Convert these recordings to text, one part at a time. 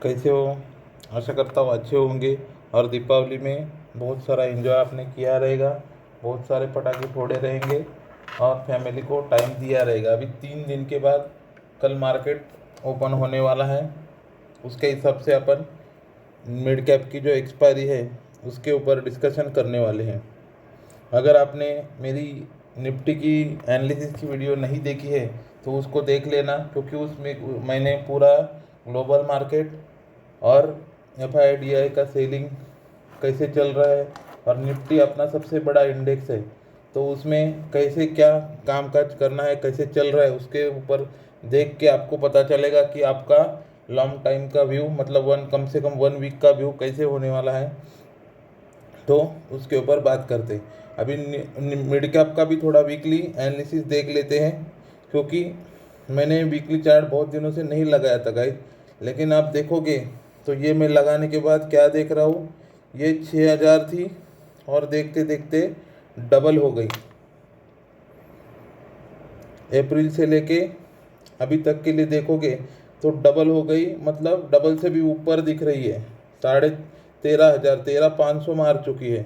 कैसे हो? आशा करता हूँ अच्छे होंगे। और दीपावली में बहुत सारा एंजॉय आपने किया रहेगा, बहुत सारे पटाखे फोड़े रहेंगे और फैमिली को टाइम दिया रहेगा। अभी 3 दिन के बाद कल मार्केट ओपन होने वाला है। उसके हिसाब से अपन मिड कैप की जो एक्सपायरी है उसके ऊपर डिस्कशन करने वाले हैं। अगर आपने मेरी निफ्टी की एनालिसिस की वीडियो नहीं देखी है तो उसको देख लेना, क्योंकि उसमें मैंने पूरा ग्लोबल मार्केट और FIDI का सेलिंग कैसे चल रहा है और निफ्टी अपना सबसे बड़ा इंडेक्स है, तो उसमें कैसे क्या कामकाज करना है, कैसे चल रहा है, उसके ऊपर देख के आपको पता चलेगा कि आपका लॉन्ग टाइम का व्यू, मतलब कम से कम 1 वीक का व्यू कैसे होने वाला है। तो उसके ऊपर बात करते हैं। अभी मिड कैप का भी थोड़ा वीकली एनालिसिस देख लेते हैं, क्योंकि मैंने वीकली चार्ट बहुत दिनों से नहीं लगाया था गाइस। लेकिन आप देखोगे तो ये मैं लगाने के बाद क्या देख रहा हूँ, ये 6000 थी और देखते देखते डबल हो गई। अप्रैल से लेके अभी तक के लिए देखोगे तो डबल हो गई, मतलब डबल से भी ऊपर दिख रही है। 13,500 13,500 मार चुकी है।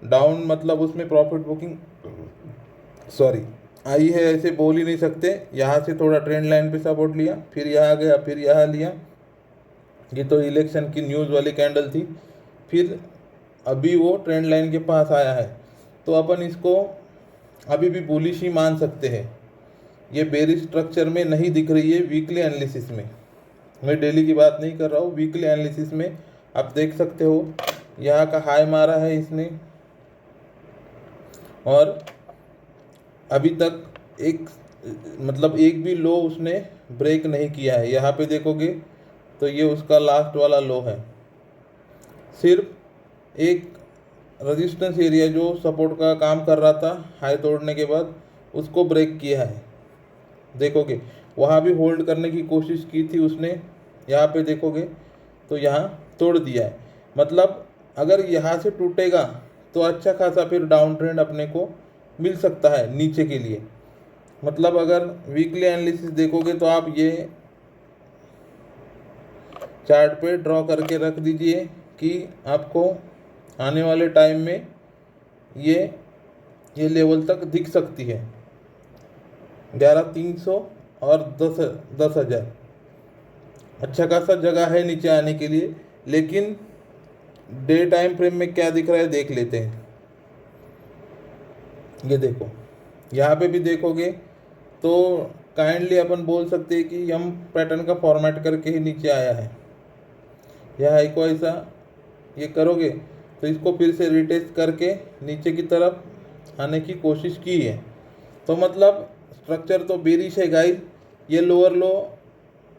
डाउन मतलब उसमें प्रॉफिट बुकिंग सॉरी आई है, ऐसे बोल ही नहीं सकते। यहाँ से थोड़ा ट्रेंड लाइन पे सपोर्ट लिया, फिर यहाँ गया, फिर यहाँ लिया। ये तो इलेक्शन की न्यूज़ वाली कैंडल थी। फिर अभी वो ट्रेंड लाइन के पास आया है, तो अपन इसको अभी भी बुलिश ही मान सकते हैं। ये बेरिश स्ट्रक्चर में नहीं दिख रही है वीकली एनालिसिस में। मैं डेली की बात नहीं कर रहा हूँ, वीकली एनालिसिस में आप देख सकते हो यहाँ का हाई मारा है इसने और अभी तक एक मतलब एक भी लो उसने ब्रेक नहीं किया है। यहाँ पे देखोगे तो ये उसका लास्ट वाला लो है। सिर्फ एक रेजिस्टेंस एरिया जो सपोर्ट का काम कर रहा था हाई तोड़ने के बाद, उसको ब्रेक किया है। देखोगे वहाँ भी होल्ड करने की कोशिश की थी उसने, यहाँ पे देखोगे तो यहाँ तोड़ दिया है। मतलब अगर यहाँ से टूटेगा तो अच्छा खासा फिर डाउन ट्रेंड अपने को मिल सकता है नीचे के लिए। मतलब अगर वीकली एनालिसिस देखोगे तो आप ये चार्ट पे ड्रॉ करके रख दीजिए कि आपको आने वाले टाइम में ये लेवल तक दिख सकती है, 11,300 और 10,000। अच्छा खासा जगह है नीचे आने के लिए। लेकिन डे टाइम फ्रेम में क्या दिख रहा है देख लेते हैं। ये देखो, यहाँ पे भी देखोगे तो काइंडली अपन बोल सकते हैं कि यम पैटर्न का फॉर्मेट करके ही नीचे आया है। यह एक ऐसा ये करोगे तो इसको फिर से रिटेस्ट करके नीचे की तरफ आने की कोशिश की है। तो मतलब स्ट्रक्चर तो बेरिश है गाइस। ये लोअर लो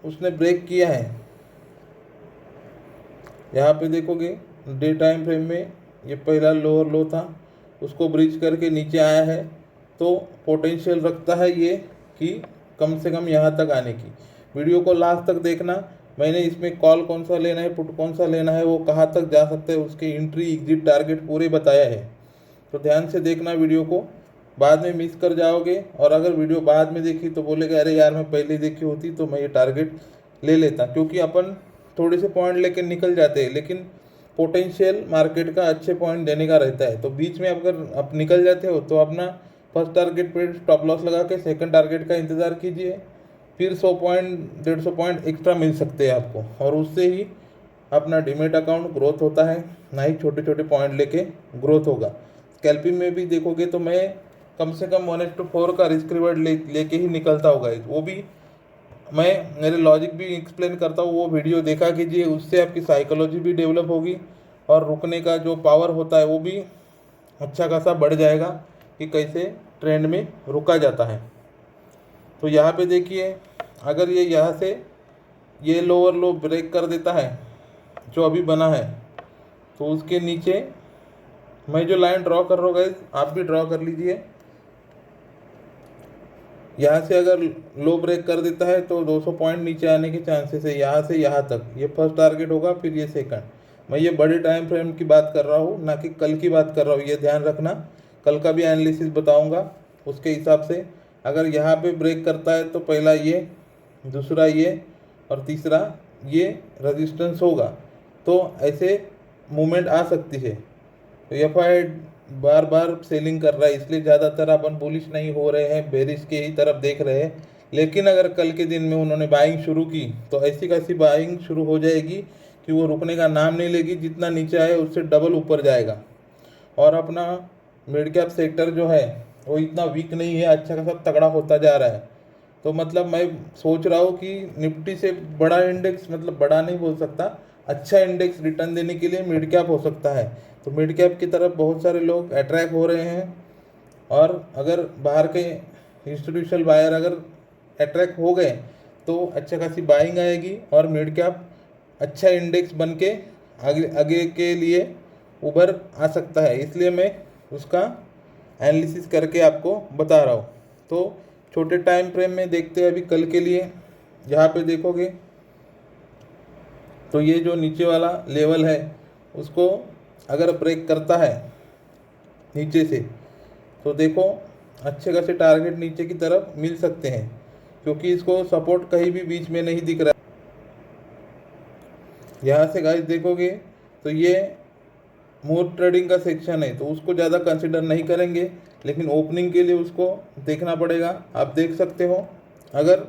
उसने ब्रेक किया है। यहाँ पे देखोगे डे टाइम फ्रेम में ये पहला लोअर लो था, उसको ब्रिज करके नीचे आया है। तो पोटेंशियल रखता है ये कि कम से कम यहाँ तक आने की। वीडियो को लास्ट तक देखना। मैंने इसमें कॉल कौन सा लेना है, पुट कौन सा लेना है, वो कहाँ तक जा सकते हैं, उसके एंट्री एग्जिट टारगेट पूरे बताया है। तो ध्यान से देखना वीडियो को, बाद में मिस कर जाओगे। और अगर वीडियो बाद में देखी तो बोलेगा अरे यार मैं पहले देखी होती तो मैं ये टारगेट ले लेता। क्योंकि अपन थोड़े से पॉइंट लेके निकल जाते हैं, लेकिन पोटेंशियल मार्केट का अच्छे पॉइंट देने का रहता है। तो बीच में अगर आप निकल जाते हो तो अपना फर्स्ट टारगेट पे स्टॉप लॉस लगा के सेकंड टारगेट का इंतज़ार कीजिए। फिर 100 पॉइंट 150 पॉइंट एक्स्ट्रा मिल सकते हैं आपको, और उससे ही अपना डीमेट अकाउंट ग्रोथ होता है, ना ही छोटे छोटे पॉइंट लेके ग्रोथ होगा। स्कैल्पिंग में भी देखोगे तो मैं कम से कम 1:4 का रिस्क रिवॉर्ड लेके ही निकलता होगा। वो भी मैं मेरे लॉजिक भी एक्सप्लेन करता हूँ, वो वीडियो देखा कीजिए। उससे आपकी साइकोलॉजी भी डेवलप होगी और रुकने का जो पावर होता है वो भी अच्छा खासा बढ़ जाएगा कि कैसे ट्रेंड में रुका जाता है। तो यहाँ पे देखिए, अगर ये यहाँ से ये लोअर लो ब्रेक कर देता है जो अभी बना है, तो उसके नीचे मैं जो लाइन ड्रॉ कर रहा हूँ गाइस, आप भी ड्रॉ कर लीजिए। यहाँ से अगर लो ब्रेक कर देता है तो 200 पॉइंट नीचे आने के चांसेस है। यहाँ से यहाँ तक ये फर्स्ट टारगेट होगा, फिर ये सेकंड। मैं ये बड़े टाइम फ्रेम की बात कर रहा हूँ, ना कि कल की बात कर रहा हूँ, ये ध्यान रखना। कल का भी एनालिसिस बताऊँगा उसके हिसाब से। अगर यहाँ पे ब्रेक करता है तो पहला ये, दूसरा ये और तीसरा ये रेजिस्टेंस होगा तो ऐसे मूवमेंट आ सकती है। तो एफआई बार बार सेलिंग कर रहा है, इसलिए ज़्यादातर अपन बुलिश नहीं हो रहे हैं, बेरिश के ही तरफ देख रहे हैं। लेकिन अगर कल के दिन में उन्होंने बाइंग शुरू की तो ऐसी कैसी बाइंग शुरू हो जाएगी कि वो रुकने का नाम नहीं लेगी, जितना नीचे आए उससे डबल ऊपर जाएगा। और अपना मिड कैप सेक्टर जो है वो इतना वीक नहीं है, अच्छा खासा तगड़ा होता जा रहा है। तो मतलब मैं सोच रहा हूँ कि निफ्टी से बड़ा इंडेक्स, मतलब बड़ा नहीं बोल सकता, अच्छा इंडेक्स रिटर्न देने के लिए मिड कैप हो सकता है। तो मिड कैप की तरफ बहुत सारे लोग अट्रैक्ट हो रहे हैं, और अगर बाहर के इंस्टीट्यूशनल बायर अगर अट्रैक्ट हो गए तो अच्छा खासी बाइंग आएगी और मिड कैप अच्छा इंडेक्स बन के आगे आगे के लिए उभर आ सकता है। इसलिए मैं उसका एनालिसिस करके आपको बता रहा हूँ। तो छोटे टाइम फ्रेम में देखते हैं अभी कल के लिए। यहाँ पे देखोगे तो ये जो नीचे वाला लेवल है उसको अगर ब्रेक करता है नीचे से तो देखो अच्छे खासे टारगेट नीचे की तरफ मिल सकते हैं, क्योंकि इसको सपोर्ट कहीं भी बीच में नहीं दिख रहा है। यहाँ से गाइस देखोगे तो ये मोर ट्रेडिंग का सेक्शन है, तो उसको ज़्यादा कंसिडर नहीं करेंगे, लेकिन ओपनिंग के लिए उसको देखना पड़ेगा। आप देख सकते हो अगर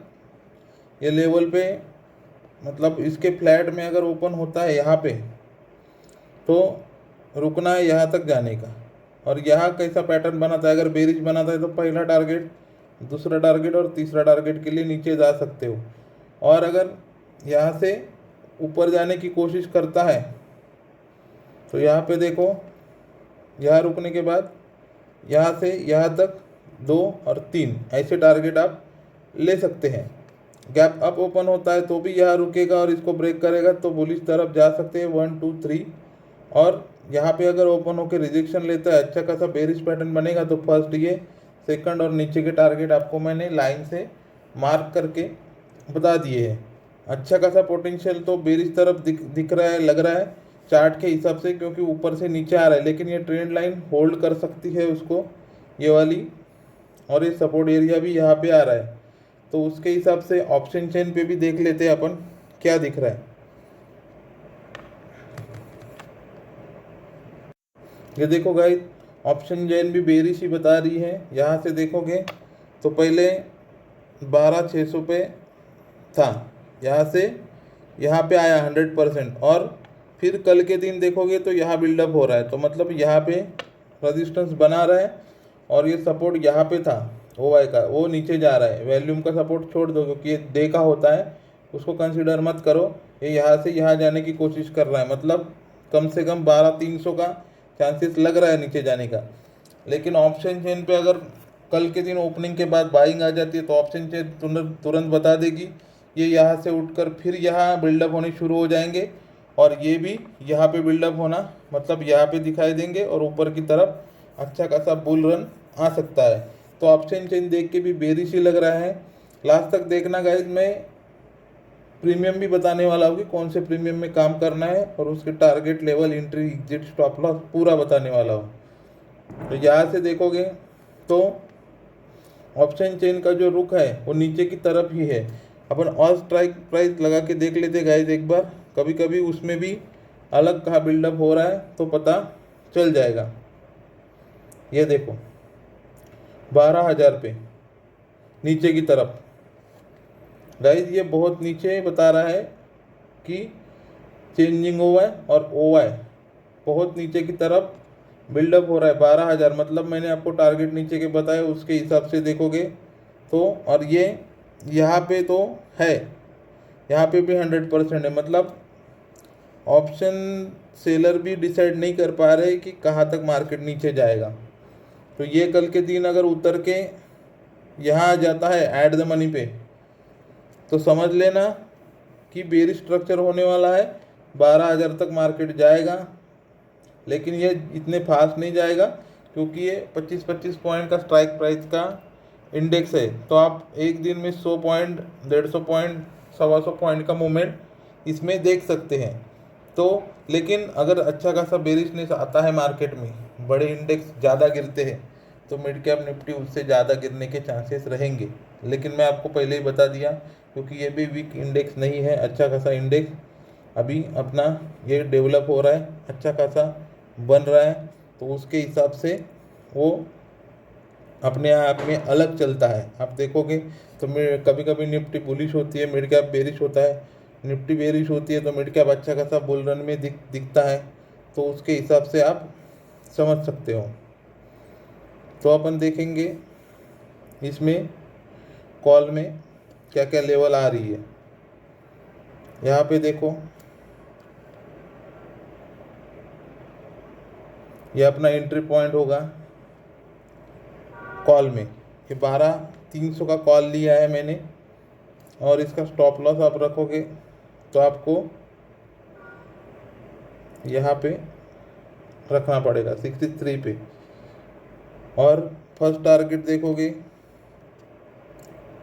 ये लेवल पे, मतलब इसके फ्लैट में अगर ओपन होता है यहाँ पे तो रुकना है यहाँ तक जाने का। और यहाँ कैसा पैटर्न बनाता है, अगर बेरिश बनाता है तो पहला टारगेट, दूसरा टारगेट और तीसरा टारगेट के लिए नीचे जा सकते हो। और अगर यहाँ से ऊपर जाने की कोशिश करता है तो यहाँ पे देखो, यहाँ रुकने के बाद यहाँ से यहाँ तक 2 और 3 ऐसे टारगेट आप ले सकते हैं। गैप अप ओपन होता है तो भी यहाँ रुकेगा और इसको ब्रेक करेगा तो बुलिश तरफ जा सकते हैं 1 2 3। और यहाँ पे अगर ओपन होकर रिजेक्शन लेता है, अच्छा खासा बेरिश पैटर्न बनेगा तो फर्स्ट ये, सेकंड और नीचे के टारगेट आपको मैंने लाइन से मार्क करके बता दिए हैं। अच्छा खासा पोटेंशियल तो बेरिश तरफ दिख रहा है, लग रहा है चार्ट के हिसाब से, क्योंकि ऊपर से नीचे आ रहा है। लेकिन ये ट्रेंड लाइन होल्ड कर सकती है उसको, ये वाली, और ये सपोर्ट एरिया भी यहाँ पे आ रहा है। तो उसके हिसाब से ऑप्शन चेन पे भी देख लेते हैं अपन क्या दिख रहा है। ये देखो गाइस, ऑप्शन चेन भी बेरिश ही बता रही है। यहाँ से देखोगे तो पहले 12,600 पे था, यहाँ से यहाँ पे आया 100%, और फिर कल के दिन देखोगे तो यहाँ बिल्डअप हो रहा है। तो मतलब यहाँ पे रेजिस्टेंस बना रहा है, और ये सपोर्ट यहाँ पे था OI का, वो नीचे जा रहा है। वॉल्यूम का सपोर्ट छोड़ दो, क्योंकि ये डे का होता है, उसको कंसिडर मत करो। ये यहाँ से यहाँ जाने की कोशिश कर रहा है, मतलब कम से कम 12,300 का चांसेस लग रहा है नीचे जाने का। लेकिन ऑप्शन चेन पे अगर कल के दिन ओपनिंग के बाद बाइंग आ जाती है तो ऑप्शन चेन तुरंत बता देगी ये यहाँ से उठकर फिर यहाँ बिल्डअप होने शुरू हो जाएंगे, और ये भी यहाँ पे बिल्डअप होना, मतलब यहाँ पे दिखाई देंगे और ऊपर की तरफ अच्छा खासा बुल रन आ सकता है। तो ऑप्शन चेन देख के भी बेरिश ही लग रहा है। लास्ट तक देखना गाइज, मैं प्रीमियम भी बताने वाला हूँ कि कौन से प्रीमियम में काम करना है, और उसके target level, entry, exit, stop loss पूरा बताने वाला हूँ। तो यहाँ से देखोगे तो ऑप्शन चेन का जो रुख है वो नीचे की तरफ ही है। अपन ऑल स्ट्राइक प्राइस लगा के देख लेते गाइज एक बार, कभी कभी उसमें भी अलग कहाँ बिल्डअप हो रहा है तो पता चल जाएगा। ये देखो 12,000 पे नीचे की तरफ गाइज, ये बहुत नीचे बता रहा है कि चेंजिंग OI और OI बहुत नीचे की तरफ बिल्डअप हो रहा है। 12,000 मतलब मैंने आपको टारगेट नीचे के बताए, उसके हिसाब से देखोगे तो, और ये यहाँ पे तो है, यहाँ पे भी 100% है। मतलब ऑप्शन सेलर भी डिसाइड नहीं कर पा रहे कि कहाँ तक मार्केट नीचे जाएगा। तो ये कल के दिन अगर उतर के यहाँ आ जाता है ऐड द मनी पे, तो समझ लेना कि बेरिश स्ट्रक्चर होने वाला है। 12,000 तक मार्केट जाएगा, लेकिन ये इतने फास्ट नहीं जाएगा, क्योंकि ये 25-25 पॉइंट का स्ट्राइक प्राइस का इंडेक्स है। तो आप एक दिन में 100 पॉइंट, 150 पॉइंट, 125 पॉइंट का मूवमेंट इसमें देख सकते हैं। तो लेकिन अगर अच्छा खासा बेरिशनेस आता है मार्केट में, बड़े इंडेक्स ज़्यादा गिरते हैं, तो मिड कैप निफ्टी उससे ज़्यादा गिरने के चांसेस रहेंगे। लेकिन मैं आपको पहले ही बता दिया, क्योंकि ये भी वीक इंडेक्स नहीं है, अच्छा खासा इंडेक्स अभी अपना ये डेवलप हो रहा है, अच्छा खासा बन रहा है, तो उसके हिसाब से वो अपने आप में अलग चलता है। आप देखोगे तो कभी कभी निफ्टी बुलिश होती है, मिड कैप बेरिश होता है, निफ्टी बेरिश होती है तो मिड कैप अच्छा खासा बुल रन में दिखता है। तो उसके हिसाब से आप समझ सकते हो। तो अपन देखेंगे इसमें कॉल में क्या क्या लेवल आ रही है। यहाँ पे देखो, ये अपना एंट्री पॉइंट होगा कॉल में, कि 12,300 का कॉल लिया है मैंने, और इसका स्टॉप लॉस आप रखोगे तो आपको यहाँ पे रखना पड़ेगा 63 पे। और फर्स्ट टारगेट देखोगे,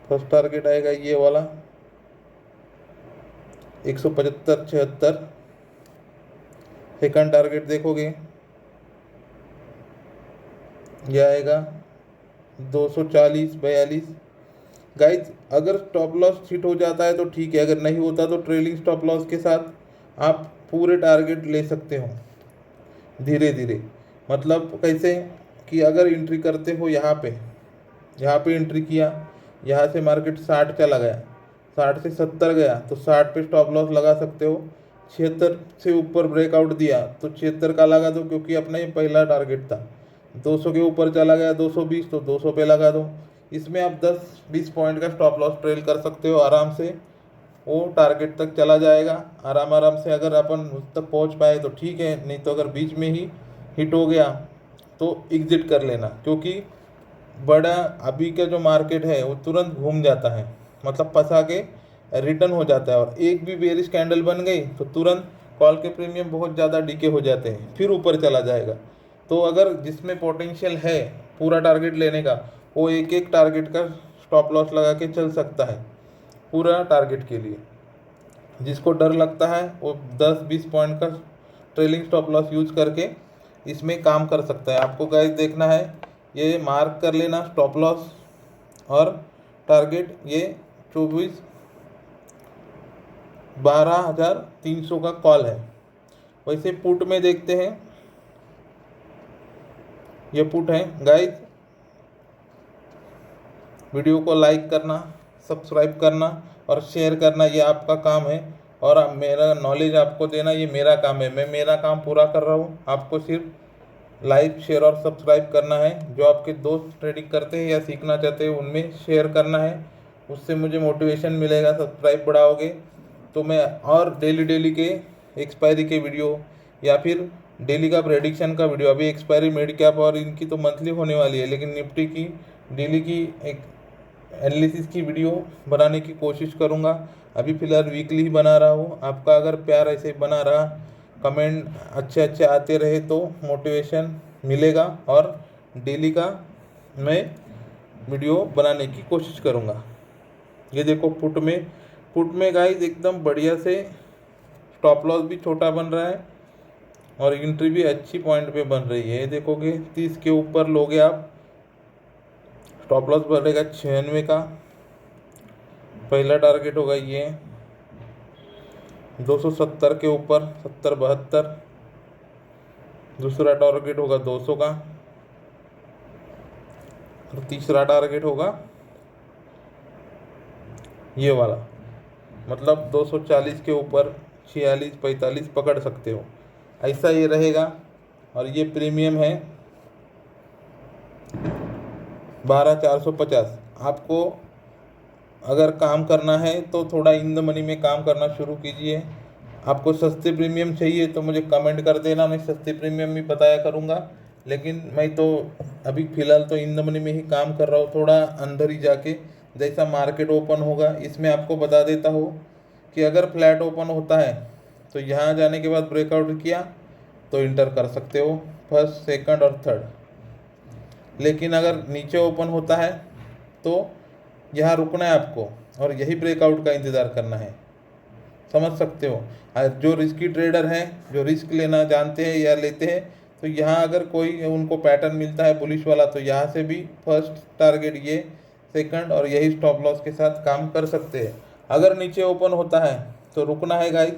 फर्स्ट टारगेट आएगा ये वाला 175-76। सेकंड टारगेट देखोगे ये आएगा 240-42। गाइज अगर स्टॉप लॉस हिट हो जाता है तो ठीक है, अगर नहीं होता तो ट्रेलिंग स्टॉप लॉस के साथ आप पूरे टारगेट ले सकते हो धीरे धीरे। मतलब कैसे कि अगर एंट्री करते हो यहाँ पे एंट्री किया, यहाँ से मार्केट 60 चला गया, 60 से 70 गया तो 60 पे स्टॉप लॉस लगा सकते हो। 76 से ऊपर ब्रेकआउट दिया तो 76 का लगा दो, क्योंकि अपना ये पहला टारगेट था। 200 के ऊपर चला गया 220 तो 200 पे लगा दो। इसमें आप 10-20 पॉइंट का स्टॉप लॉस ट्रेल कर सकते हो आराम से, वो टारगेट तक चला जाएगा आराम से। अगर अपन उस तक पहुंच पाए तो ठीक है, नहीं तो अगर बीच में ही हिट हो गया तो एग्जिट कर लेना, क्योंकि बड़ा अभी का जो मार्केट है वो तुरंत घूम जाता है, मतलब फंसा के रिटर्न हो जाता है। और एक भी बेरिश कैंडल बन गई तो तुरंत कॉल के प्रीमियम बहुत ज़्यादा डीके हो जाते हैं, फिर ऊपर चला जाएगा। तो अगर जिसमें पोटेंशियल है पूरा टारगेट लेने का, वो एक एक टारगेट का स्टॉप लॉस लगा के चल सकता है पूरा टारगेट के लिए। जिसको डर लगता है वो 10-20 पॉइंट का ट्रेलिंग स्टॉप लॉस यूज करके इसमें काम कर सकता है। आपको गाइस देखना है, ये मार्क कर लेना स्टॉप लॉस और टारगेट, ये 12,300 का कॉल है। वैसे पुट में देखते हैं, ये पुट है गाइस। वीडियो को लाइक करना, सब्सक्राइब करना और शेयर करना, ये आपका काम है। और मेरा नॉलेज आपको देना, ये मेरा काम है। मैं मेरा काम पूरा कर रहा हूँ, आपको सिर्फ लाइक शेयर और सब्सक्राइब करना है। जो आपके दोस्त ट्रेडिंग करते हैं या सीखना चाहते हैं उनमें शेयर करना है, उससे मुझे मोटिवेशन मिलेगा। सब्सक्राइब बढ़ाओगे तो मैं और डेली के एक्सपायरी के वीडियो या फिर डेली का प्रेडिक्शन का वीडियो, अभी एक्सपायरी मिड कैप और इनकी तो मंथली होने वाली है, लेकिन निफ्टी की डेली की एक एनालिसिस की वीडियो बनाने की कोशिश करूँगा। अभी फ़िलहाल वीकली ही बना रहा हूँ। आपका अगर प्यार ऐसे बना रहा, कमेंट अच्छे आते रहे तो मोटिवेशन मिलेगा, और डेली का मैं वीडियो बनाने की कोशिश करूँगा। ये देखो पुट में गाइस एकदम बढ़िया से स्टॉप लॉस भी छोटा बन रहा है और एंट्री भी अच्छी पॉइंट पे बन रही है। ये देखोगे 30 के ऊपर लोगे आप, स्टॉप लॉस बढ़ेगा 96 का। पहला टारगेट होगा ये 270 के ऊपर 70-72। दूसरा टारगेट होगा 200 का, और तीसरा टारगेट होगा ये वाला, मतलब 240 के ऊपर 46-45 पकड़ सकते हो, ऐसा ये रहेगा। और ये प्रीमियम है 12,450। आपको अगर काम करना है तो थोड़ा इन द मनी में काम करना शुरू कीजिए। आपको सस्ते प्रीमियम चाहिए तो मुझे कमेंट कर देना, मैं सस्ते प्रीमियम भी बताया करूँगा। लेकिन मैं तो अभी फ़िलहाल तो इन द मनी में ही काम कर रहा हूँ, थोड़ा अंदर ही जाके। जैसा मार्केट ओपन होगा, इसमें आपको बता देता हूँ कि अगर फ्लैट ओपन होता है तो यहाँ जाने के बाद ब्रेकआउट किया तो इंटर कर सकते हो फर्स्ट, सेकंड और थर्ड। लेकिन अगर नीचे ओपन होता है तो यहाँ रुकना है आपको और यही ब्रेकआउट का इंतज़ार करना है, समझ सकते हो। जो रिस्की ट्रेडर हैं, जो रिस्क लेना जानते हैं या लेते हैं, तो यहाँ अगर कोई उनको पैटर्न मिलता है बुलिश वाला तो यहाँ से भी फर्स्ट टारगेट ये, सेकंड, और यही स्टॉप लॉस के साथ काम कर सकते हैं। अगर नीचे ओपन होता है तो रुकना है गाइस।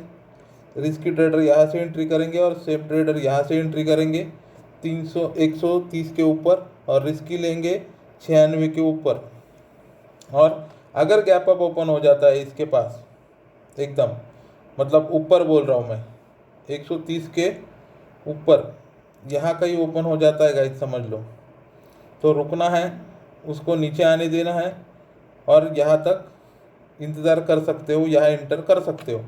रिस्की ट्रेडर यहाँ से एंट्री करेंगे और सेफ ट्रेडर यहाँ से एंट्री करेंगे 130 के ऊपर, और रिस्की लेंगे 96 के ऊपर। और अगर गैप अप ओपन हो जाता है इसके पास एकदम, मतलब ऊपर बोल रहा हूँ मैं, 130 के ऊपर यहाँ कहीं ओपन हो जाता है गाइस समझ लो, तो रुकना है, उसको नीचे आने देना है और यहाँ तक इंतज़ार कर सकते हो, यहाँ एंटर कर सकते हो।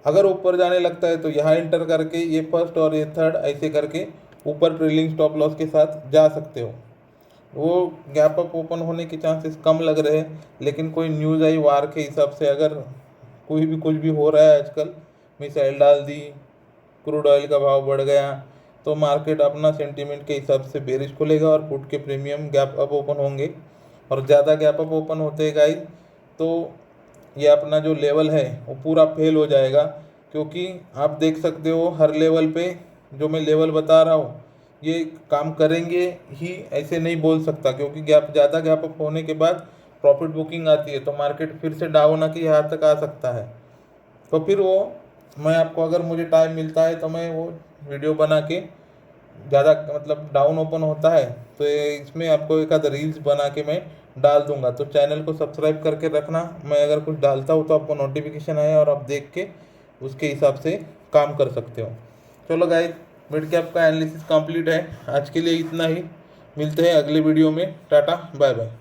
अगर ऊपर जाने लगता है तो यहाँ एंटर करके ये फर्स्ट और ये थर्ड ऐसे करके ऊपर ट्रेलिंग स्टॉप लॉस के साथ जा सकते हो। वो गैप अप ओपन होने के चांसेस कम लग रहे हैं, लेकिन कोई न्यूज़ आई वार के हिसाब से, अगर कोई भी कुछ भी हो रहा है आजकल, मिसाइल डाल दी, क्रूड ऑयल का भाव बढ़ गया, तो मार्केट अपना सेंटीमेंट के हिसाब से बेरिश खुलेगा और पुट के प्रीमियम गैप अप ओपन होंगे। और ज़्यादा गैप अप ओपन होते हैं गाइस तो ये अपना जो लेवल है वो पूरा फेल हो जाएगा, क्योंकि आप देख सकते हो हर लेवल पे जो मैं लेवल बता रहा हूँ ये काम करेंगे ही, ऐसे नहीं बोल सकता, क्योंकि ज़्यादा गैप अप होने के बाद प्रॉफिट बुकिंग आती है तो मार्केट फिर से डाउन आके यहाँ तक आ सकता है। तो फिर वो मैं आपको, अगर मुझे टाइम मिलता है तो मैं वो वीडियो बना के, ज़्यादा मतलब डाउन ओपन होता है तो इसमें आपको एक आध रील्स बना के मैं डाल दूंगा। तो चैनल को सब्सक्राइब करके रखना, मैं अगर कुछ डालता हूँ तो आपको नोटिफिकेशन आए और आप देख के उसके हिसाब से काम कर सकते हो। चलो गाइस, मिड कैप का एनालिसिस कंप्लीट है, आज के लिए इतना ही। मिलते हैं अगले वीडियो में। Tata bye bye.